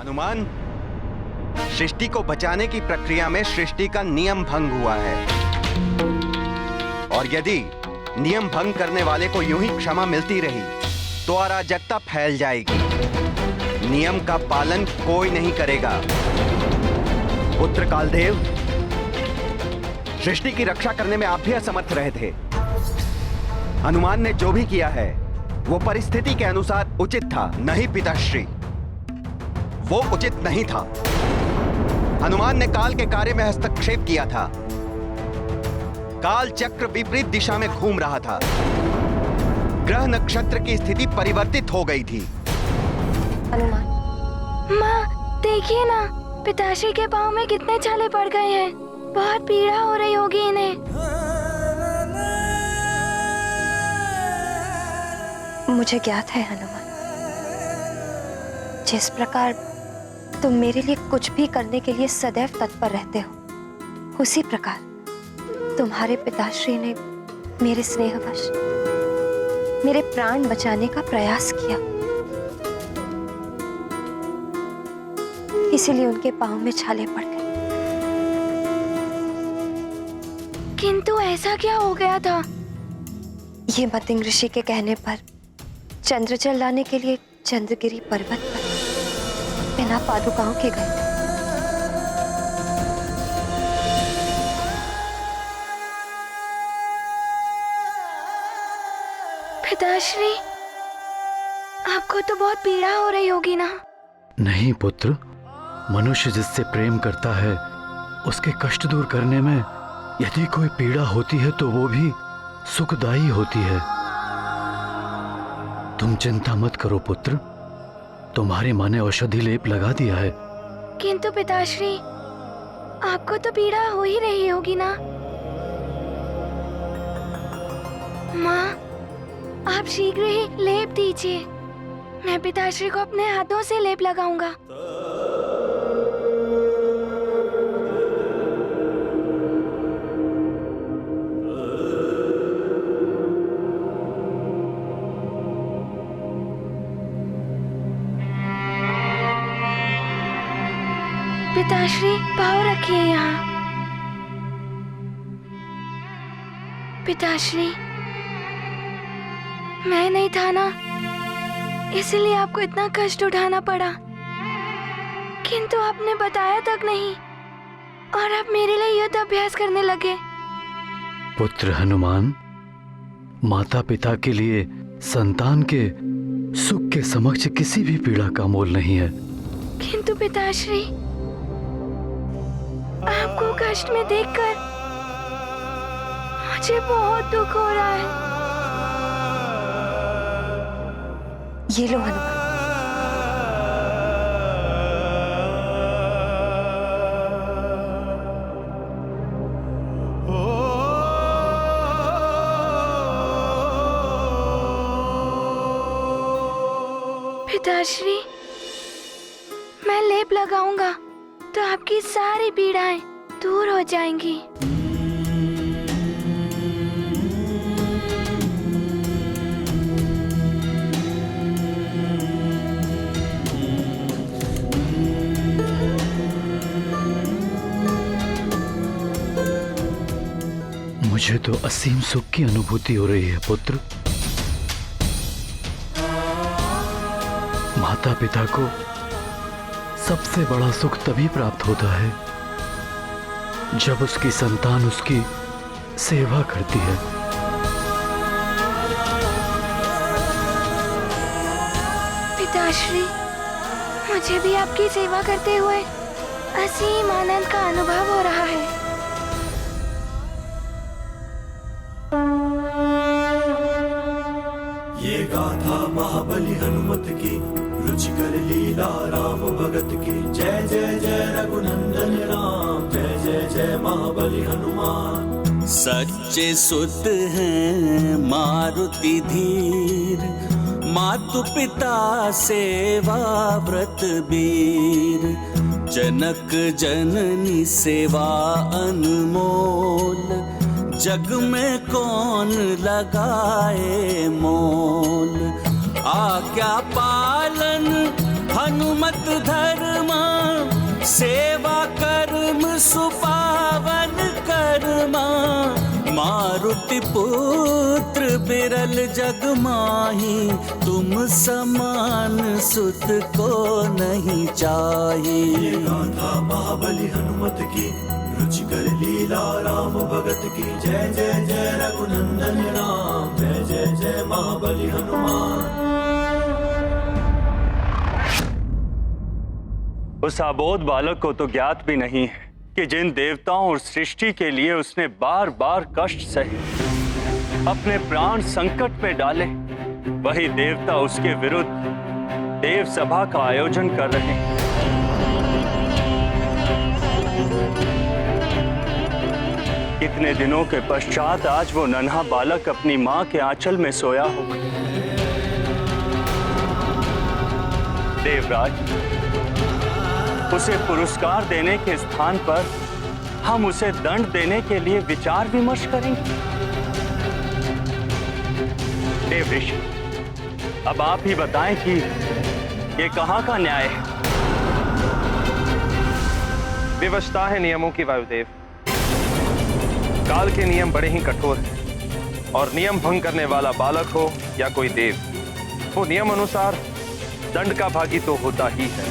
हनुमान, सृष्टि को बचाने की प्रक्रिया में सृष्टि का नियम भंग हुआ है और यदि नियम भंग करने वाले को यूं ही क्षमा मिलती रही तो अराजकता फैल जाएगी। नियम का पालन कोई नहीं करेगा। पुत्र कालदेव, सृष्टि की रक्षा करने में आप भी असमर्थ रहे थे। हनुमान ने जो भी किया है वो परिस्थिति के अनुसार उचित था। नहीं पिताश्री, वो उचित नहीं था। हनुमान ने काल के कार्य में हस्तक्षेप किया था। काल चक्र विपरीत दिशा में घूम रहा था। ग्रह नक्षत्र की स्थिति परिवर्तित हो गई थी। हनुमान, माँ देखिए ना, पिताश्री के पांव में कितने छाले पड़ गए हैं। बहुत पीड़ा हो रही होगी इन्हें। मुझे ज्ञात है हनुमान, जिस प्रकार तुम मेरे लिए कुछ भी करने के लिए सदैव तत्पर रहते हो, उसी प्रकार तुम्हारे पिताश्री ने मेरे स्नेहवश मेरे प्राण बचाने का प्रयास किया। इसीलिए उनके पांव में छाले पड़ गए। किंतु ऐसा क्या हो गया था? ये मतिंग ऋषि के कहने पर चंद्रजल लाने के लिए चंद्रगिरी पर्वत पर बिना पादुकाओं के गए। पिताश्री, आपको तो बहुत पीड़ा हो रही होगी ना? नहीं पुत्र, मनुष्य जिससे प्रेम करता है उसके कष्ट दूर करने में यदि कोई पीड़ा होती है तो वो भी सुखदायी होती है। तुम चिंता मत करो पुत्र, तुम्हारी माँ ने औषधि लेप लगा दिया है। किंतु पिताश्री, आपको तो पीड़ा हो ही रही होगी ना? माँ, आप शीघ्र ही लेप दीजिए। मैं पिताश्री को अपने हाथों से लेप लगाऊंगा। पिताश्री, पाँव रखिए यहाँ। पिताश्री, मैं नहीं था ना, इसलिए आपको इतना कष्ट उठाना पड़ा। किंतु आपने बताया तक नहीं और आप मेरे लिए युद्ध अभ्यास करने लगे। पुत्र हनुमान, माता पिता के लिए संतान के सुख के समक्ष किसी भी पीड़ा का मोल नहीं है। किंतु पिताश्री, आपको कष्ट में देखकर मुझे बहुत दुख हो रहा है। ये लो हनुमान। पिताश्री, मैं लेप लगाऊंगा तो आपकी सारी पीड़ाएं दूर हो जाएंगी। मुझे तो असीम सुख की अनुभूति हो रही है पुत्र। माता पिता को सबसे बड़ा सुख तभी प्राप्त होता है जब उसकी संतान उसकी सेवा करती है। पिताश्री, मुझे भी आपकी सेवा करते हुए असीम आनंद का अनुभव हो रहा है। ये गाथा महाबली हनुमत की, रुचिकर लीला राम भगत की। जय जय जय रघुनंदन राम, जय जय जय महाबली हनुमान। सच्चे सुत हैं मारुति धीर, मातु पिता सेवा व्रत वीर। जनक जननी सेवा अनमोल, जग में कौन लगाए मोल। आज्ञा पालन हनुमत धर्म सेवा कर्म सुपावन कर्मा, मारुति पुत्र बिरल जग माही, तुम समान सुत को नहीं चाहिए। गाथा महाबली हनुमत की, रुचिकर लीला राम भगत की। जय जय जय रघुनंदन राम, जय जय जय महाबली हनुमान। उस अबोध बालक को तो ज्ञात भी नहीं है कि जिन देवताओं और सृष्टि के लिए उसने बार बार कष्ट सहे, अपने प्राण संकट में डाले, वही देवता उसके विरुद्ध देव सभा का आयोजन कर रहे हैं। कितने दिनों के पश्चात आज वो नन्हा बालक अपनी मां के आंचल में सोया होगा। देवराज, उसे पुरस्कार देने के स्थान पर हम उसे दंड देने के लिए विचार विमर्श करेंगे। देव ऋषि, अब आप ही बताएं कि ये कहां का न्याय है? विवशता है नियमों की वायुदेव। काल के नियम बड़े ही कठोर हैं और नियम भंग करने वाला बालक हो या कोई देव, वो नियम अनुसार दंड का भागी तो होता ही है।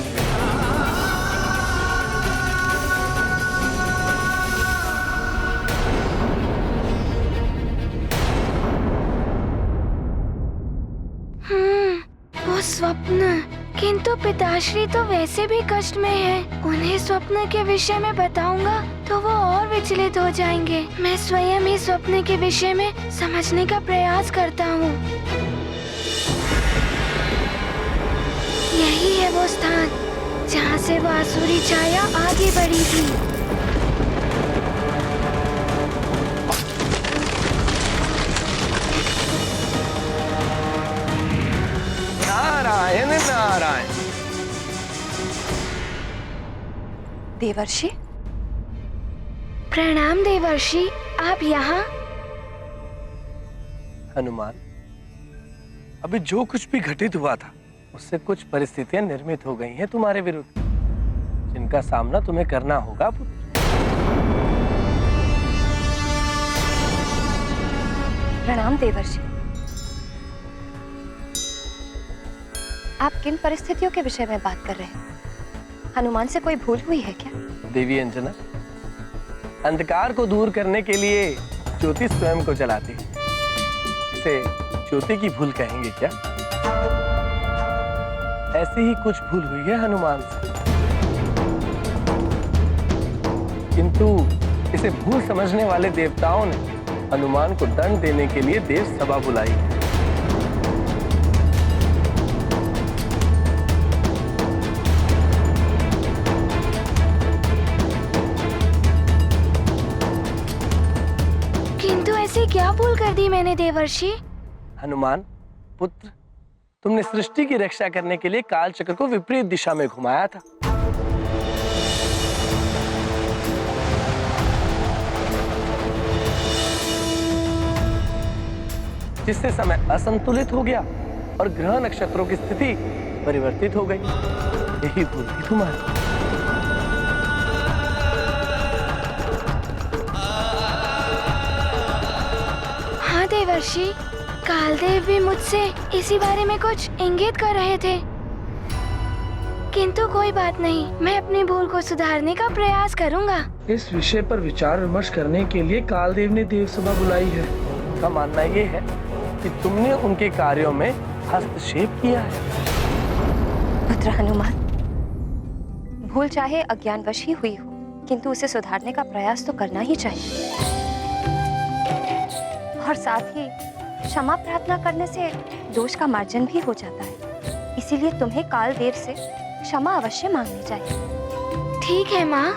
वो स्वप्न, किंतु पिताश्री तो वैसे भी कष्ट में है। उन्हें स्वप्न के विषय में बताऊंगा तो वो और विचलित हो जाएंगे। मैं स्वयं ही स्वप्न के विषय में समझने का प्रयास करता हूँ। यही है वो स्थान जहाँ से वो आसुरी छाया आगे बढ़ी थी। नारायण नारायण। देवर्षि, प्रणाम देवर्षि, आप यहाँ? हनुमान, अभी जो कुछ भी घटित हुआ था उससे कुछ परिस्थितियां निर्मित हो गई हैं तुम्हारे विरुद्ध, जिनका सामना तुम्हें करना होगा पुत्र। प्रणाम देवर्षि। आप किन परिस्थितियों के विषय में बात कर रहे हैं? हनुमान से कोई भूल हुई है क्या? देवी अंजना, अंधकार को दूर करने के लिए ज्योति स्वयं को जलाती है। इसे ज्योति की भूल कहेंगे क्या? ऐसी ही कुछ भूल हुई है हनुमान से, किंतु इसे भूल समझने वाले देवताओं ने हनुमान को दंड देने के लिए देव सभा बुलाई। किंतु ऐसी क्या भूल कर दी मैंने देवर्षि? हनुमान पुत्र, तुमने सृष्टि की रक्षा करने के लिए काल चक्र को विपरीत दिशा में घुमाया था। जिससे समय असंतुलित हो गया और ग्रह नक्षत्रों की स्थिति परिवर्तित हो गई। यही भूल थी तुम्हारी। हाँ देवर्षि, कालदेव भी मुझसे इसी बारे में कुछ इंगित कर रहे थे, किंतु कोई बात नहीं, मैं अपनी भूल को सुधारने का प्रयास करूंगा। इस विषय पर विचार विमर्श करने के लिए कालदेव ने देव सभा बुलाई है। उनका मानना ये है कि तुमने उनके कार्यों में हस्तक्षेप किया है। पुत्र हनुमान, भूल चाहे अज्ञानवश ही हुई हो, किंतु उसे सुधारने का प्रयास तो करना ही चाहिए। और साथ ही क्षमा प्रार्थना करने से दोष का मार्जन भी हो जाता है। इसीलिए तुम्हें कालदेव से क्षमा अवश्य मांगनी चाहिए। ठीक है माँ,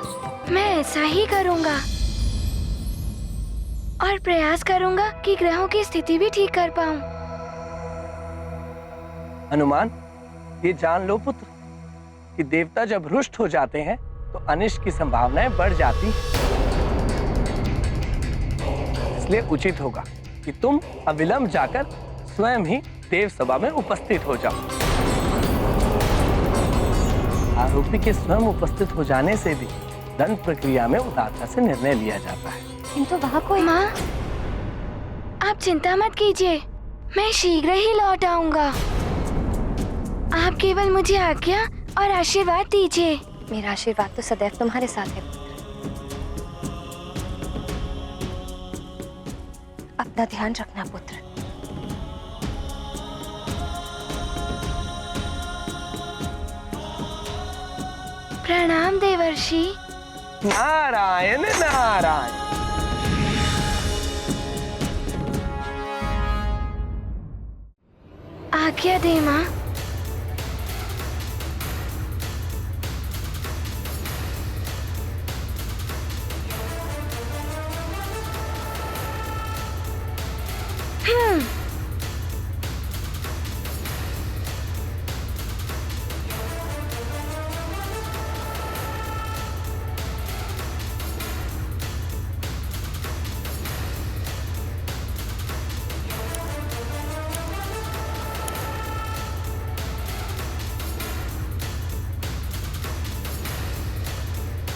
मैं ऐसा ही करूंगा और प्रयास करूंगा कि ग्रहों की स्थिति भी ठीक कर पाऊं। हनुमान, ये जान लो पुत्र कि देवता जब रुष्ट हो जाते हैं तो अनिष्ट की संभावनाएं बढ़ जाती हैं। इसलिए उचित होगा कि तुम अविलंब जाकर स्वयं ही देव सभा में उपस्थित हो जाओ। आरोपी के स्वयं उपस्थित हो जाने से भी दंड प्रक्रिया में उदारता से निर्णय लिया जाता है। किंतु वहाँ कोई माँ, आप चिंता मत कीजिए, मैं शीघ्र ही लौट आऊंगा। आप केवल मुझे आज्ञा और आशीर्वाद दीजिए। मेरा आशीर्वाद तो सदैव तुम्हारे साथ है पुत्र। अपना ध्यान रखना पुत्र। प्रणाम देवर्षि। नारायण नारायण। आज्ञा दे माँ।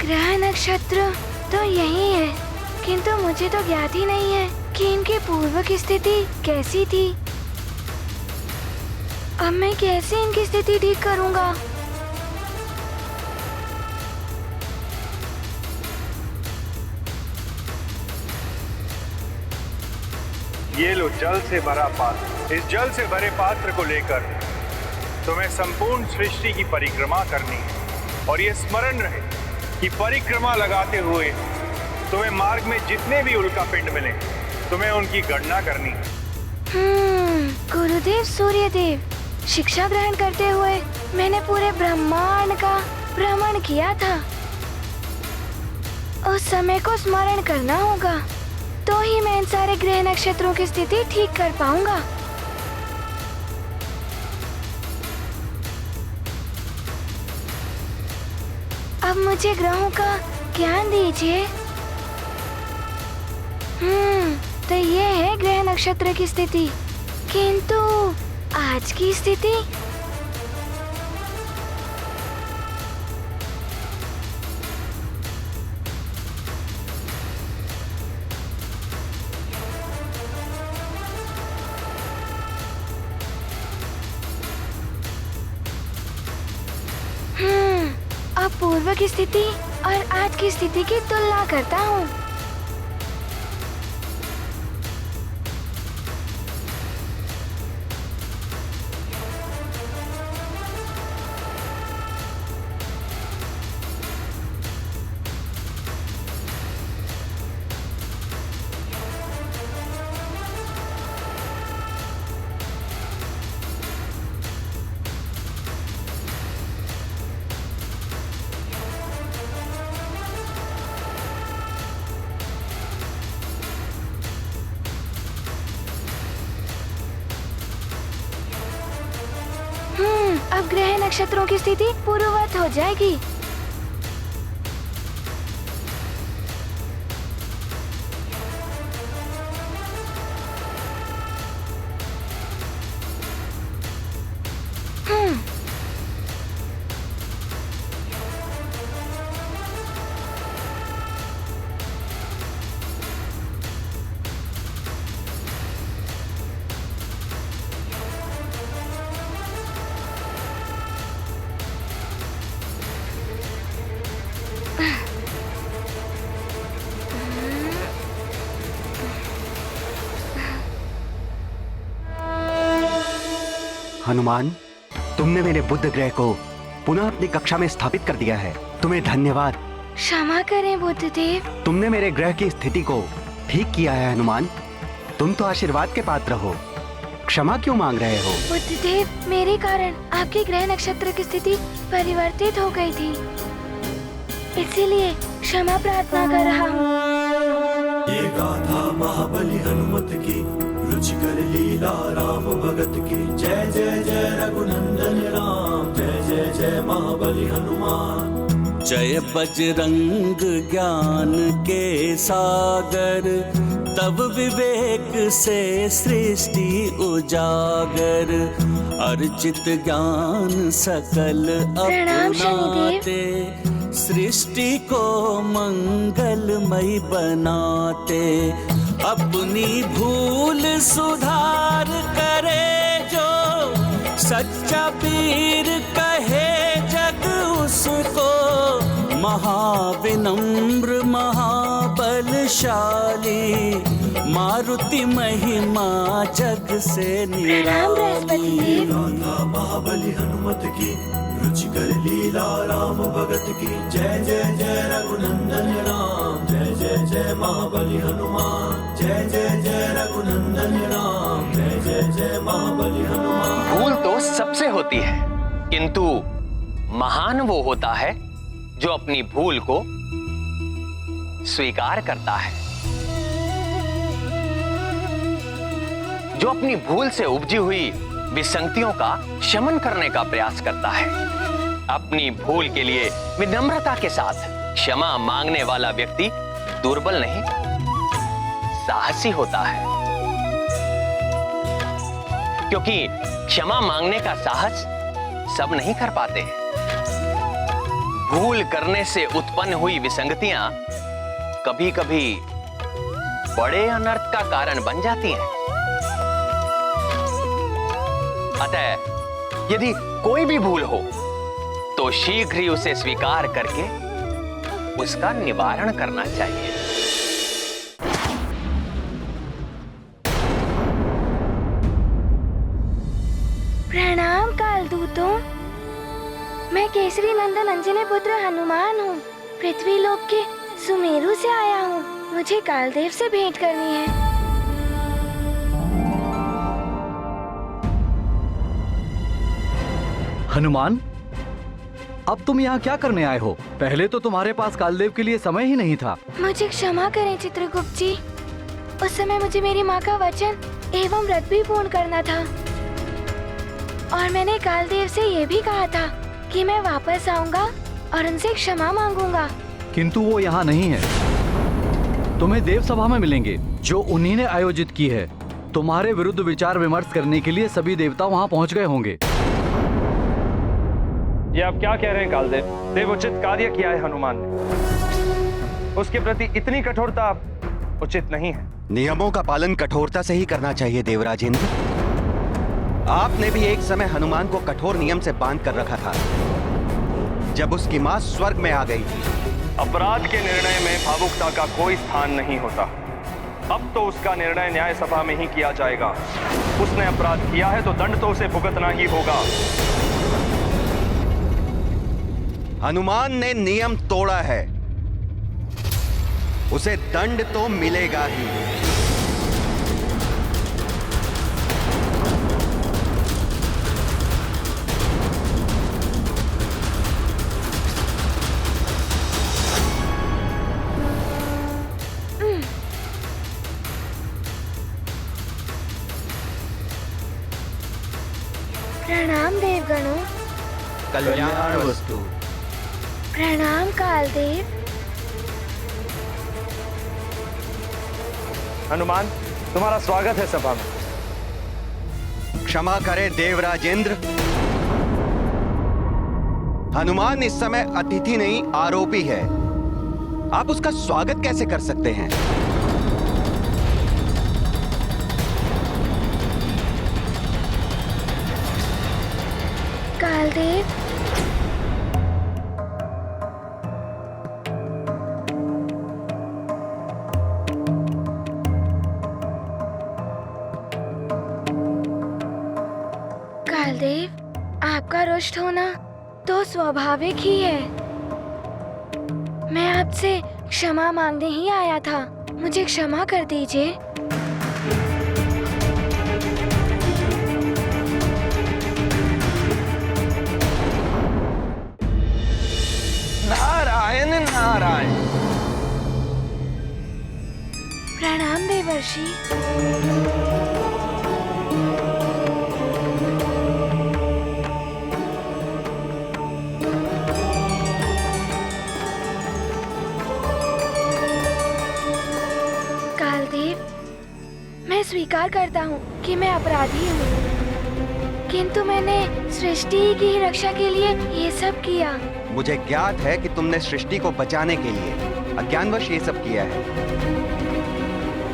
ग्रह नक्षत्र तो यही है, किंतु मुझे तो ज्ञात ही नहीं है कि इनकी पूर्व की स्थिति कैसी थी। अब मैं कैसे इनकी स्थिति ठीक करूंगा? ये लो जल से भरा पात्र। इस जल से भरे पात्र को लेकर तुम्हें संपूर्ण सृष्टि की परिक्रमा करनी है और ये स्मरण रहे कि परिक्रमा लगाते हुए तुम्हें मार्ग में जितने भी उल्का पिंड मिले तुम्हें उनकी गणना करनी है। गुरुदेव सूर्यदेव, शिक्षा ग्रहण करते हुए मैंने पूरे ब्रह्मांड का भ्रमण किया था। उस समय को स्मरण करना होगा, तो ही मैं इन सारे ग्रह नक्षत्रों की स्थिति ठीक कर पाऊंगा। अब मुझे ग्रहों का ज्ञान दीजिए। तो ये है ग्रह नक्षत्र की स्थिति, किंतु आज की स्थिति? अब पूर्व की स्थिति और आज की स्थिति की तुलना करता हूँ। अब ग्रह नक्षत्रों की स्थिति पूर्ववत हो जाएगी। हनुमान, तुमने मेरे बुध ग्रह को पुनः अपनी कक्षा में स्थापित कर दिया है। तुम्हें धन्यवाद। क्षमा करें बुद्धदेव। तुमने मेरे ग्रह की स्थिति को ठीक किया है हनुमान। तुम तो आशीर्वाद के पात्र हो, क्षमा क्यों मांग रहे हो? बुद्धदेव, मेरे कारण आपके ग्रह नक्षत्र की स्थिति परिवर्तित हो गई थी, इसीलिए क्षमा प्रार्थना कर रहा हूँ। ये गाथा महाबली हनुमत की, रुचिकर लीला राम भगत की। जय जय जय रघुनंदन राम, जय जय जय महाबली हनुमान। जय बजरंग ज्ञान के सागर, तब विवेक से सृष्टि उजागर, अर्चित ज्ञान सकल प्रणाम शनिदेव। अपनाते, सृष्टि को मंगलमय बनाते। अपनी भूल सुधार करे जो, सच्चा पीर कहे जग उसको। महाविनम्र महाबलशाली, मारुति महिमा जग से प्रणाम बृहस्पति निराली। देव। गाथा महाबली हनुमत की, रुचिकर लीला राम भगत की। जय जय जय रघुनंदन राम, जय जय जय महाबली हनुमान। जय जय जय रघुनंदन राम, जय जय जय महाबली हनुमान। भूल तो सबसे होती है, किंतु महान वो होता है जो अपनी भूल को स्वीकार करता है, जो अपनी भूल से उपजी हुई विसंगतियों का शमन करने का प्रयास करता है। अपनी भूल के लिए विनम्रता के साथ क्षमा मांगने वाला व्यक्ति दुर्बल नहीं, साहसी होता है, क्योंकि क्षमा मांगने का साहस सब नहीं कर पाते। भूल करने से उत्पन्न हुई विसंगतियां कभी कभी बड़े अनर्थ का कारण बन जाती हैं। अतः यदि कोई भी भूल हो तो शीघ्र ही उसे स्वीकार करके उसका निवारण करना चाहिए। प्रणाम कालदूतों। मैं केसरी नंदन अंजनी पुत्र हनुमान हूँ। पृथ्वीलोक के सुमेरु से आया हूँ। मुझे कालदेव से भेंट करनी है। हनुमान, अब तुम यहाँ क्या करने आए हो? पहले तो तुम्हारे पास कालदेव के लिए समय ही नहीं था। मुझे क्षमा करें चित्रगुप्त जी। उस समय मुझे मेरी माँ का वचन एवं व्रत भी पूर्ण करना था, और मैंने कालदेव से ये भी कहा था कि मैं वापस आऊंगा और उनसे क्षमा मांगूंगा। किंतु वो यहाँ नहीं है। तुम्हें देव सभा में मिलेंगे, जो उन्हीं ने आयोजित की है। तुम्हारे विरुद्ध विचार विमर्श करने के लिए सभी देवता वहाँ पहुँच गए होंगे। ये आप क्या कह रहे हैं कालदेव? देवोचित कार्य किया है हनुमान ने, उसके प्रति इतनी कठोरता उचित नहीं है। नियमों का पालन कठोरता से ही करना चाहिए देवराजेंद्र। आपने भी एक समय हनुमान को कठोर नियम से बांध कर रखा था, जब उसकी मां स्वर्ग में आ गई थी। अपराध के निर्णय में भावुकता का कोई स्थान नहीं होता। अब तो उसका निर्णय न्याय सभा में ही किया जाएगा। उसने अपराध किया है तो दंड तो उसे भुगतना ही होगा। हनुमान ने नियम तोड़ा है, उसे दंड तो मिलेगा ही। प्रणाम देवगणों। कल्याण वस्तु। प्रणाम कालदेव। हनुमान, तुम्हारा स्वागत है सभा में। क्षमा करें देवराजेंद्र, हनुमान इस समय अतिथि नहीं आरोपी है। आप उसका स्वागत कैसे कर सकते हैं? कालदेव, कालदेव, आपका रुष्ट होना तो स्वाभाविक ही है। मैं आपसे क्षमा मांगने ही आया था। मुझे क्षमा कर दीजिए। नारायण नारायण। प्रणाम देवर्षि। कालदेव, स्वीकार करता हूँ कि मैं अपराधी हूँ, किंतु मैंने सृष्टि की ही रक्षा के लिए ये सब किया। मुझे ज्ञात है कि तुमने सृष्टि को बचाने के लिए अज्ञानवश ये सब किया है।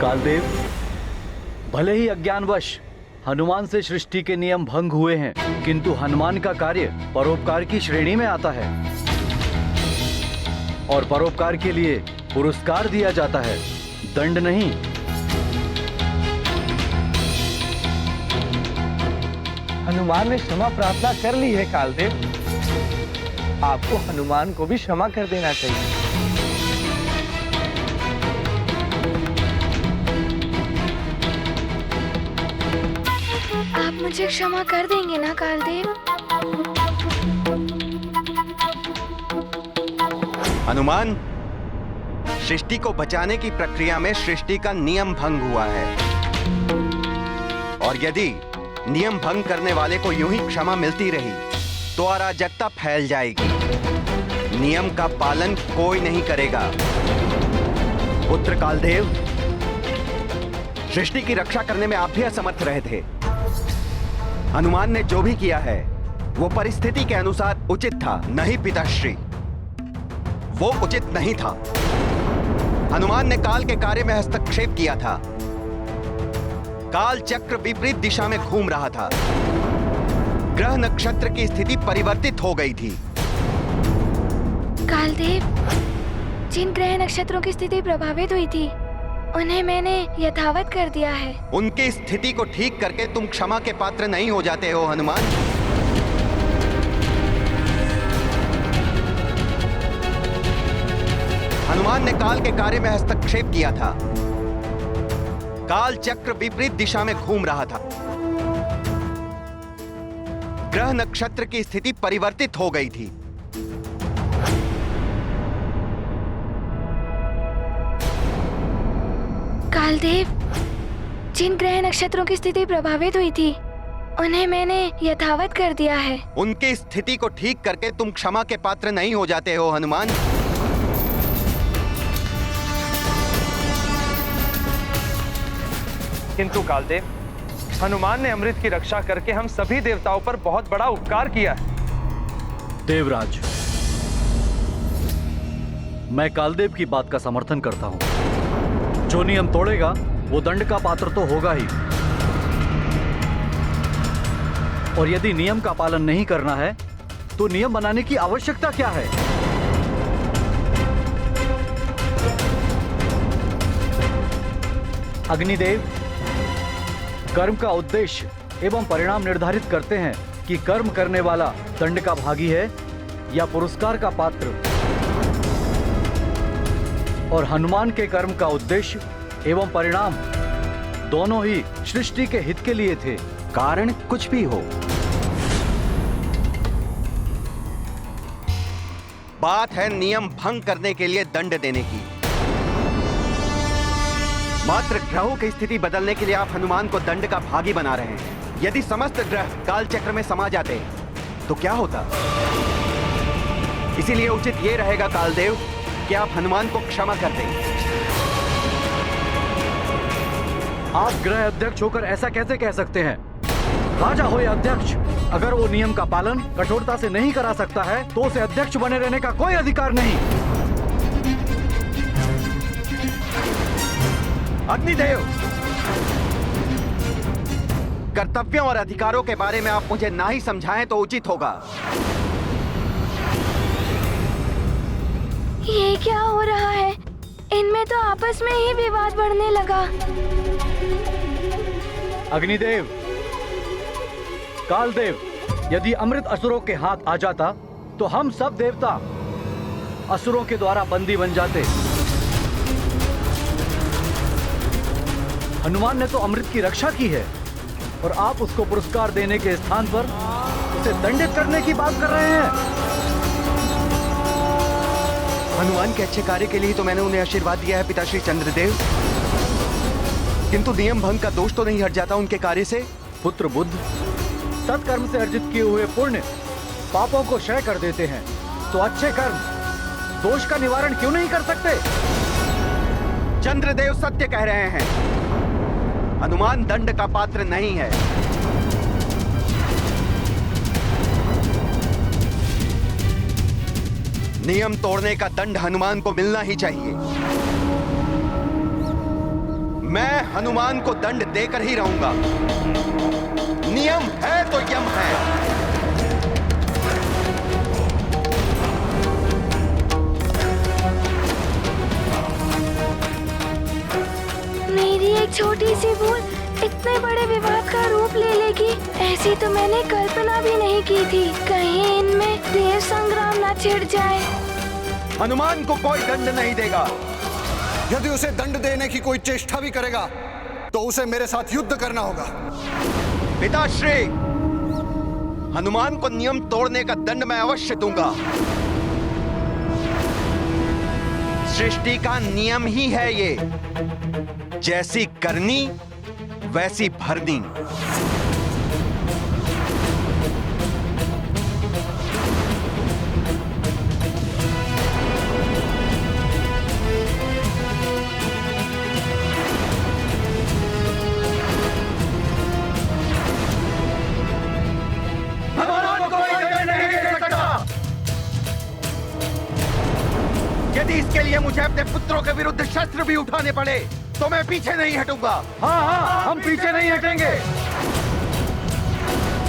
कालदेव, भले ही अज्ञानवश हनुमान से सृष्टि के नियम भंग हुए हैं, किंतु हनुमान का कार्य परोपकार की श्रेणी में आता है और परोपकार के लिए पुरस्कार दिया जाता है, दंड नहीं। हनुमान ने क्षमा प्रार्थना कर ली है कालदेव, आपको हनुमान को भी क्षमा कर देना चाहिए। आप मुझे क्षमा कर देंगे ना कालदेव? हनुमान, सृष्टि को बचाने की प्रक्रिया में सृष्टि का नियम भंग हुआ है और यदि नियम भंग करने वाले को यूं ही क्षमा मिलती रही तो अराजकता फैल जाएगी। नियम का पालन कोई नहीं करेगा। पुत्र कालदेव, सृष्टि की रक्षा करने में आप भी असमर्थ रहे थे। हनुमान ने जो भी किया है वो परिस्थिति के अनुसार उचित था, नहीं पिताश्री, वो उचित नहीं था। हनुमान ने काल के कार्य में हस्तक्षेप किया था। काल चक्र विपरीत दिशा में घूम रहा था। ग्रह नक्षत्र की स्थिति परिवर्तित हो गई थी। कालदेव, जिन ग्रह नक्षत्रों की स्थिति प्रभावित हुई थी उन्हें मैंने यथावत कर दिया है। उनकी स्थिति को ठीक करके तुम क्षमा के पात्र नहीं हो जाते हो हनुमान। हनुमान ने काल के कार्य में हस्तक्षेप किया था। काल चक्र विपरीत दिशा में घूम रहा था। ग्रह नक्षत्र की स्थिति परिवर्तित हो गई थी। कालदेव, जिन ग्रह नक्षत्रों की स्थिति प्रभावित हुई थी उन्हें मैंने यथावत कर दिया है। उनकी स्थिति को ठीक करके तुम क्षमा के पात्र नहीं हो जाते हो हनुमान। किंतु कालदेव, हनुमान ने अमृत की रक्षा करके हम सभी देवताओं पर बहुत बड़ा उपकार किया है। देवराज, मैं कालदेव की बात का समर्थन करता हूं। जो नियम तोड़ेगा वो दंड का पात्र तो होगा ही, और यदि नियम का पालन नहीं करना है तो नियम बनाने की आवश्यकता क्या है? अग्निदेव, कर्म का उद्देश्य एवं परिणाम निर्धारित करते हैं कि कर्म करने वाला दंड का भागी है या पुरस्कार का पात्र। और हनुमान के कर्म का उद्देश्य एवं परिणाम दोनों ही सृष्टि के हित के लिए थे। कारण कुछ भी हो, बात है नियम भंग करने के लिए दंड देने की। मात्र ग्रहों की स्थिति बदलने के लिए आप हनुमान को दंड का भागी बना रहे हैं। यदि समस्त ग्रह काल चक्र में समा जाते तो क्या होता? इसीलिए उचित ये रहेगा कालदेव कि आप हनुमान को क्षमा कर दें। आप ग्रह अध्यक्ष होकर ऐसा कैसे कह सकते हैं? राजा हो या अध्यक्ष, अगर वो नियम का पालन कठोरता से नहीं करा सकता है तो उसे अध्यक्ष बने रहने का कोई अधिकार नहीं। अग्निदेव, कर्तव्यों और अधिकारों के बारे में आप मुझे ना ही समझाएं तो उचित होगा। ये क्या हो रहा है? इनमें तो आपस में ही विवाद बढ़ने लगा। अग्निदेव, कालदेव, यदि अमृत असुरों के हाथ आ जाता तो हम सब देवता असुरों के द्वारा बंदी बन जाते। हनुमान ने तो अमृत की रक्षा की है और आप उसको पुरस्कार देने के स्थान पर उसे दंडित करने की बात कर रहे हैं। हनुमान के अच्छे कार्य के लिए तो मैंने उन्हें आशीर्वाद दिया है पिताश्री चंद्रदेव, किंतु नियम भंग का दोष तो नहीं हट जाता उनके कार्य से। पुत्र बुद्ध, सत्कर्म से अर्जित किए हुए पुण्य पापों को क्षय कर देते हैं, तो अच्छे कर्म दोष का निवारण क्यों नहीं कर सकते? चंद्रदेव सत्य कह रहे हैं। हनुमान दंड का पात्र नहीं है। नियम तोड़ने का दंड हनुमान को मिलना ही चाहिए। मैं हनुमान को दंड देकर ही रहूंगा। नियम है तो यम है। मेरी एक छोटी सी भूल इतने बड़े विवाद का रूप ले लेगी, ऐसी तो मैंने कल्पना भी नहीं की थी। कहीं इनमें देव संग्राम न छिड़ जाए। हनुमान को कोई दंड नहीं देगा। यदि उसे दंड देने की कोई चेष्टा भी करेगा तो उसे मेरे साथ युद्ध करना होगा। पिताश्री, हनुमान को नियम तोड़ने का दंड मैं अवश्य दूंगा। सृष्टि का नियम ही है ये, जैसी करनी वैसी भरनी। यदि इसके लिए मुझे अपने पुत्रों के विरुद्ध शस्त्र भी उठाने पड़े तो मैं पीछे नहीं हटूंगा। हाँ, हम पीछे नहीं हटेंगे।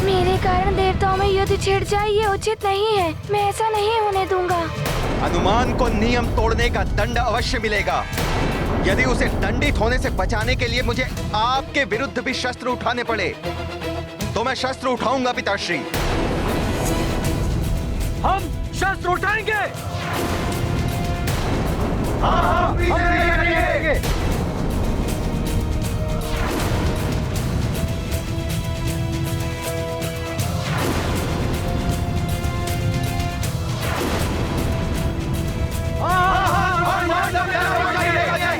मेरे कारण देवताओं में युद्ध छिड़ जाए ये उचित नहीं है। मैं ऐसा नहीं होने दूंगा। हनुमान को नियम तोड़ने का दंड अवश्य मिलेगा। यदि उसे दंडित होने से बचाने के लिए मुझे आपके विरुद्ध भी शस्त्र उठाने पड़े तो मैं शस्त्र उठाऊंगा पिताश्री। हम शस्त्र उठाएंगे। हाँ, पीछे नहीं हटेंगे।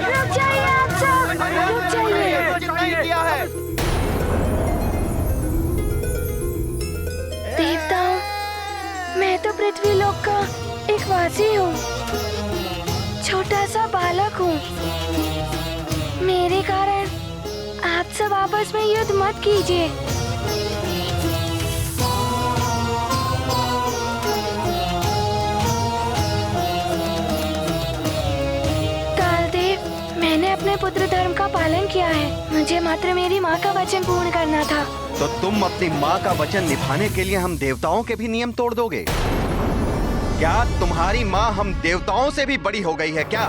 रुक जाइए आप सब, रुक जाइए। देवताओं, मैं तो पृथ्वी लोक का एक वासी हूँ, छोटा सा बालक हूँ। मेरे कारण आप सब आपस में युद्ध मत कीजिए। कालदेव, मैंने अपने पुत्र धर्म का पालन किया है। मुझे मात्र मेरी माँ का वचन पूर्ण करना था। तो तुम अपनी माँ का वचन निभाने के लिए हम देवताओं के भी नियम तोड़ दोगे? क्या तुम्हारी माँ हम देवताओं से भी बड़ी हो गई है क्या?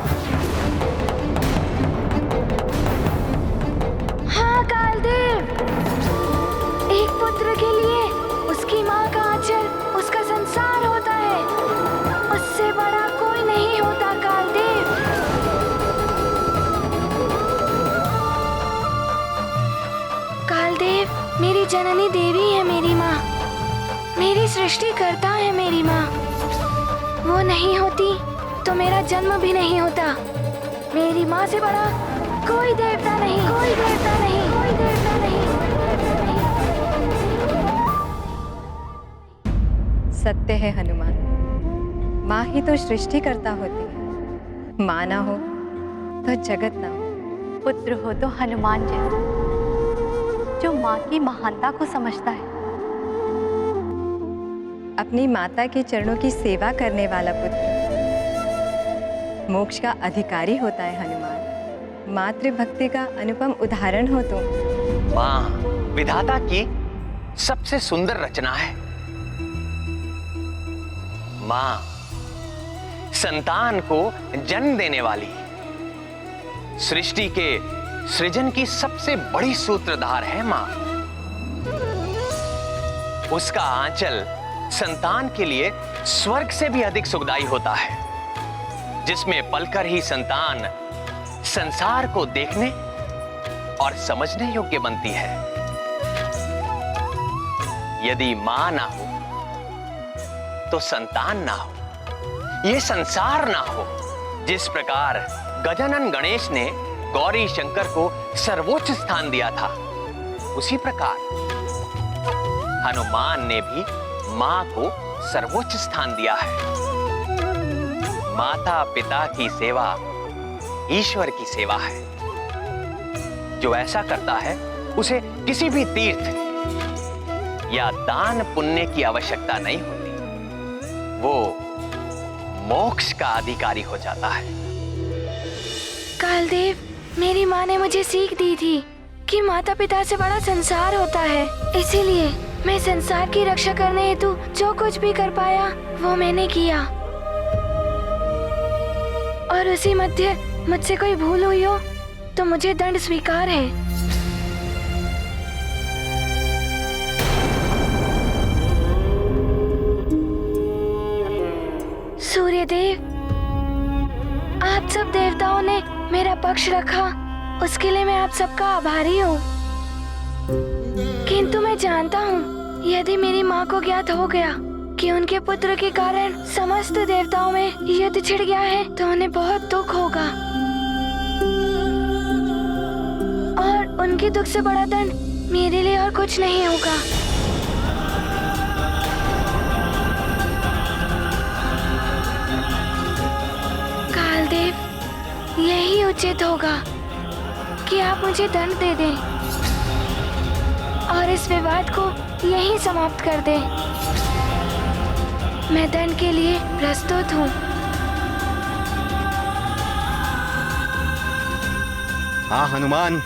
हाँ कालदेव, एक पुत्र के लिए उसकी माँ का आंचल उसका संसार होता है। उससे बड़ा कोई नहीं होता कालदेव। कालदेव, मेरी जननी देवी है मेरी माँ। मेरी सृष्टि करता है मेरी माँ। वो नहीं होती तो मेरा जन्म भी नहीं होता। मेरी माँ से बड़ा कोई देवता नहीं, कोई देवता नहीं, कोई देवता नहीं। सत्य है हनुमान, माँ ही तो सृष्टि करता होती है। माँ ना हो तो जगत ना हो। पुत्र हो तो हनुमान जैसा, जो माँ की महानता को समझता है। अपनी माता के चरणों की सेवा करने वाला पुत्र मोक्ष का अधिकारी होता है हनुमान। मातृभक्ति का अनुपम उदाहरण हो तुम। माँ विधाता की सबसे सुंदर रचना है। माँ संतान को जन्म देने वाली, सृष्टि के सृजन की सबसे बड़ी सूत्रधार है माँ। उसका आंचल संतान के लिए स्वर्ग से भी अधिक सुखदायी होता है, जिसमें पलकर ही संतान संसार को देखने और समझने योग्य बनती है। यदि मां ना हो तो संतान ना हो, ये संसार ना हो। जिस प्रकार गजानन गणेश ने गौरी शंकर को सर्वोच्च स्थान दिया था, उसी प्रकार हनुमान ने भी मां को सर्वोच्च स्थान दिया है। माता पिता की सेवा ईश्वर की सेवा है। जो ऐसा करता है उसे किसी भी तीर्थ या दान पुण्य की आवश्यकता नहीं होती, वो मोक्ष का अधिकारी हो जाता है। कालदेव, मेरी माँ ने मुझे सीख दी थी कि माता पिता से बड़ा संसार होता है, इसीलिए मैं संसार की रक्षा करने हेतु जो कुछ भी कर पाया वो मैंने किया। और उसी मध्य मुझसे कोई भूल हुई हो तो मुझे दंड स्वीकार है। सूर्यदेव, आप सब देवताओं ने मेरा पक्ष रखा, उसके लिए मैं आप सबका आभारी हूँ। किंतु मैं जानता हूँ यदि मेरी माँ को ज्ञात हो गया कि उनके पुत्र के कारण समस्त देवताओं में युद्ध छिड़ गया है तो उन्हें बहुत दुख होगा, और उनके दुख से बड़ा दंड मेरे लिए और कुछ नहीं होगा। कालदेव, यही उचित होगा कि आप मुझे दंड दे दें और इस विवाद को यहीं समाप्त कर दें। मैं दंड के लिए प्रस्तुत हूँ। हाँ हनुमान,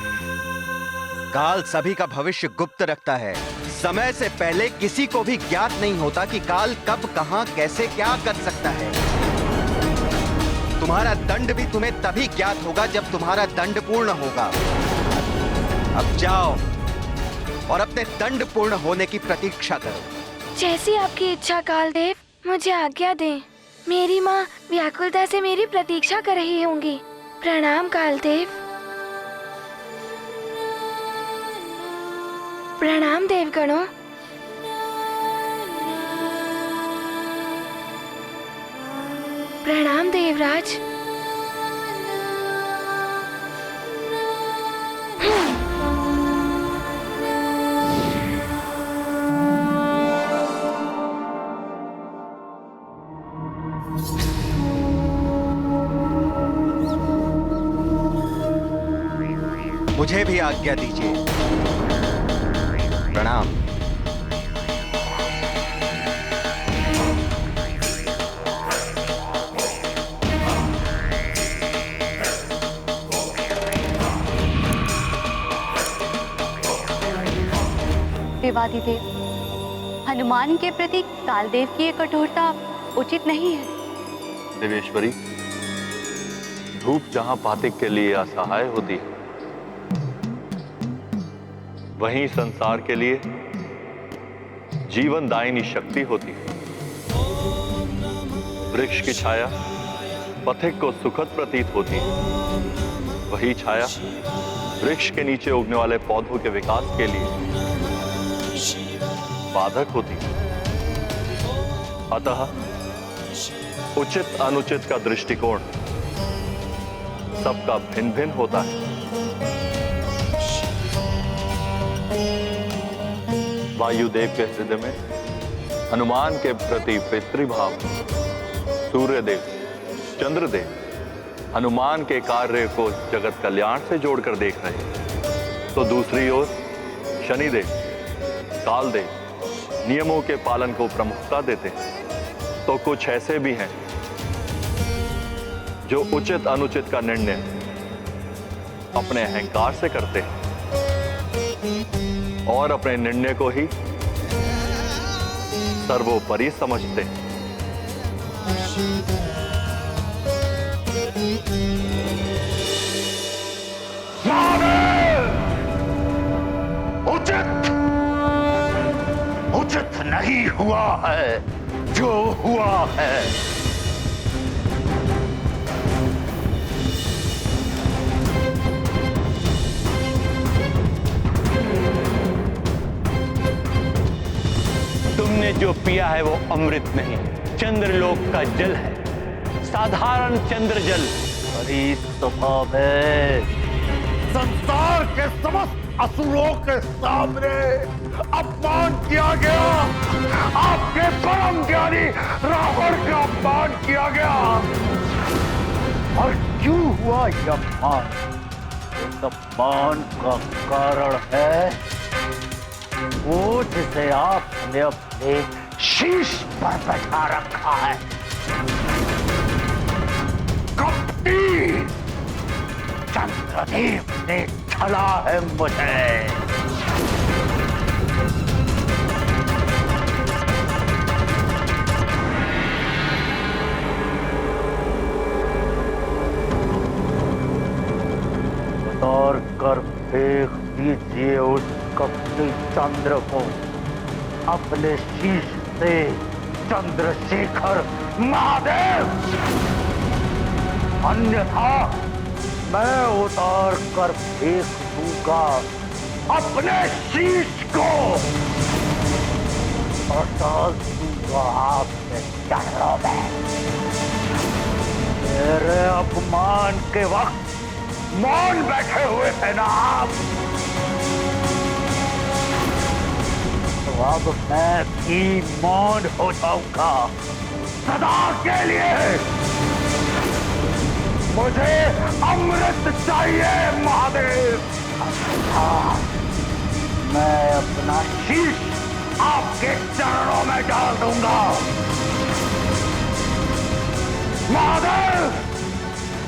काल सभी का भविष्य गुप्त रखता है। समय से पहले किसी को भी ज्ञात नहीं होता कि काल कब, कहां, कैसे, क्या कर सकता है। तुम्हारा दंड भी तुम्हें तभी ज्ञात होगा जब तुम्हारा दंड पूर्ण होगा। अब जाओ और अपने दंड पूर्ण होने की प्रतीक्षा करो। जैसी आपकी इच्छा कालदेव, मुझे आज्ञा दें। मेरी माँ व्याकुलता से मेरी प्रतीक्षा कर रही होंगी। प्रणाम कालदेव। प्रणाम देवगणों। प्रणाम देवराज। मुझे भी आज्ञा दीजिए। प्रणाम। विवादी देव, हनुमान के प्रति कालदेव की ये कठोरता उचित नहीं है। देवेश्वरी, धूप जहां पातिक के लिए असहाय होती है, वहीं संसार के लिए जीवनदायिनी शक्ति होती है। वृक्ष की छाया पथिक को सुखद प्रतीत होती है, वही छाया वृक्ष के नीचे उगने वाले पौधों के विकास के लिए बाधक होती है। अतः उचित अनुचित का दृष्टिकोण सबका भिन्न भिन्न होता है। वायुदेव के हृदय में हनुमान के प्रति पितृभाव, सूर्यदेव, चंद्रदेव हनुमान के कार्य को जगत कल्याण से जोड़कर देख रहे हैं, तो दूसरी ओर शनिदेव, कालदेव नियमों के पालन को प्रमुखता देते हैं। तो कुछ ऐसे भी हैं जो उचित अनुचित का निर्णय अपने अहंकार से करते हैं और अपने निर्णय को ही सर्वोपरि समझते हैं। उचित नहीं हुआ है जो हुआ है। तुमने जो पिया है वो अमृत नहीं, चंद्रलोक का जल है, साधारण चंद्र जल। हरी स्वभाव है। संसार के समस्त असुरों के सामने अपमान किया गया। आपके परम ज्ञानी रावण का अपमान किया गया। और क्यों हुआ यह अपमान? अपमान का कारण है वो जिसे आपने अपने शीश पर बैठा रखा है। कपटी चंद्रदेव ने छला है मुझे। उतार कर फेंक दीजिए उस कपटी चंद्र को अपने शीश से, चंद्रशेखर महादेव, अन्यथा मैं उतार कर फेंक दूंगा अपने शीश को और डाल दूंगा आपके चरणों में। मेरे अपमान के वक्त मौन बैठे हुए थे ना आप, तो अब मैं भी मौन हो जाऊंगा सदा के लिए। मुझे अमृत चाहिए महादेव। हाँ, मैं अपना शीश आपके चरणों में डाल दूंगा महादेव।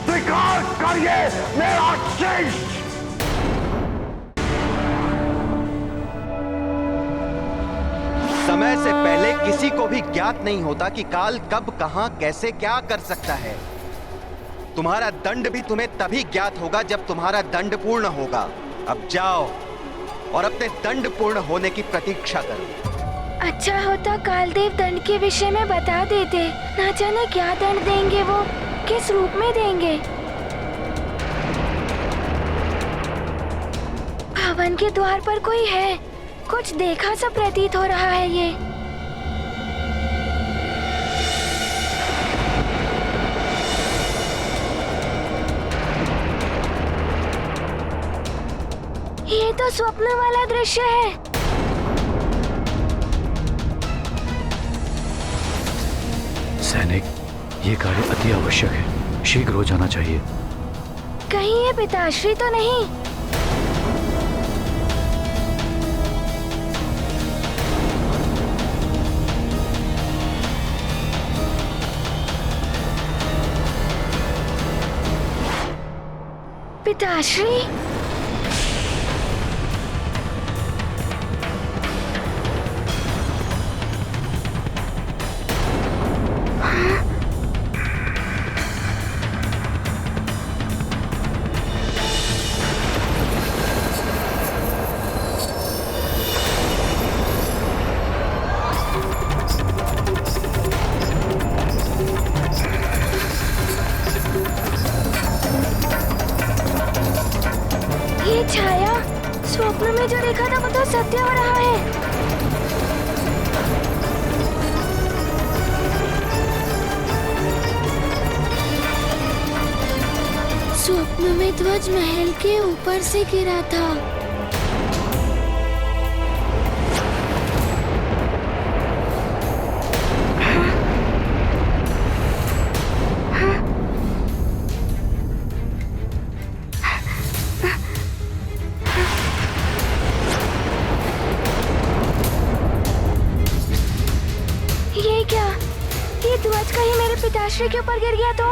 स्वीकार करिए मेरा शीश। समय से पहले किसी को भी ज्ञात नहीं होता कि काल कब, कहां, कैसे, क्या कर सकता है। तुम्हारा दंड भी तुम्हें तभी ज्ञात होगा जब तुम्हारा दंड पूर्ण होगा। अब जाओ और अपने दंड पूर्ण होने की प्रतीक्षा करो। अच्छा होता कालदेव दंड के विषय में बता देते, ना जाने क्या दंड देंगे, वो किस रूप में देंगे। भवन के द्वार पर कोई है, कुछ देखा सा प्रतीत हो रहा है ये तो स्वप्न वाला दृश्य है। सैनिक, ये कार्य अति आवश्यक है, शीघ्र हो जाना चाहिए। कहीं ये पिताश्री तो नहीं? पिताश्री? छाया स्वप्न में जो देखा था वो तो सत्य हो रहा है। स्वप्न में ध्वज महल के ऊपर से गिरा था। ध्वज कहीं मेरे पिताश्री के ऊपर गिर गया तो?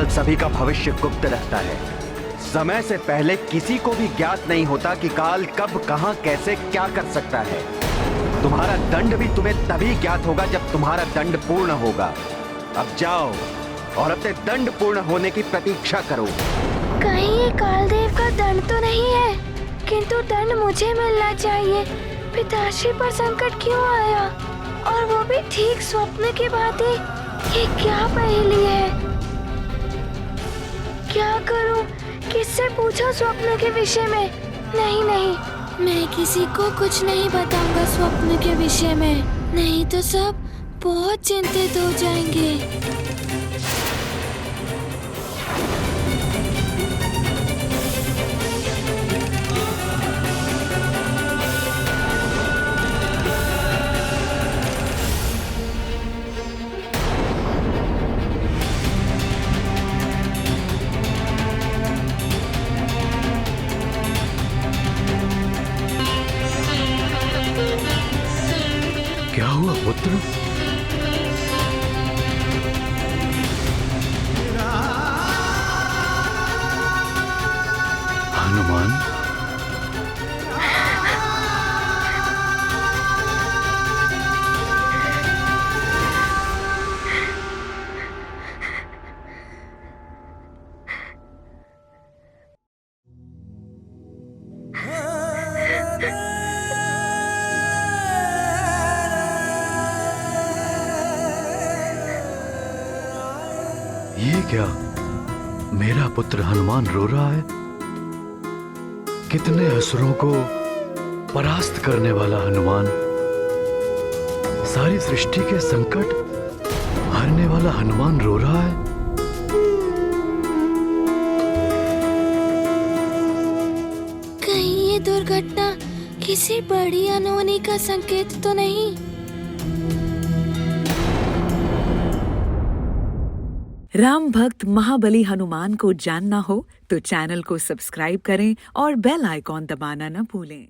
फिलहाल सभी का भविष्य गुप्त रहता है। समय से पहले किसी को भी ज्ञात नहीं होता कि काल कब, कहां, कैसे, क्या कर सकता है। तुम्हारा दंड भी तुम्हें तभी ज्ञात होगा जब तुम्हारा दंड पूर्ण होगा। अब जाओ और अपने दंड पूर्ण होने की प्रतीक्षा करो। कहीं ये कालदेव का दंड तो नहीं है, किंतु दंड मुझे मिलना चाहिए। पिताश्री पर संकट क्यों आया, और वो भी ठीक स्वप्न की भांति? ये क्या पहेली है? क्या करूं? किससे पूछूं स्वप्न के विषय में? नहीं, मैं किसी को कुछ नहीं बताऊंगा स्वप्न के विषय में, नहीं तो सब बहुत चिंतित हो जाएंगे। क्या हुआ पुत्र? हनुमान, ये क्या? मेरा पुत्र हनुमान रो रहा है। कितने असुरों को परास्त करने वाला हनुमान, सारी सृष्टि के संकट हरने वाला हनुमान रो रहा है। कहीं ये दुर्घटना किसी बड़ी अनहोनी का संकेत तो नहीं? राम भक्त महाबली हनुमान को जानना हो तो चैनल को सब्सक्राइब करें और बेल आइकॉन दबाना न भूलें।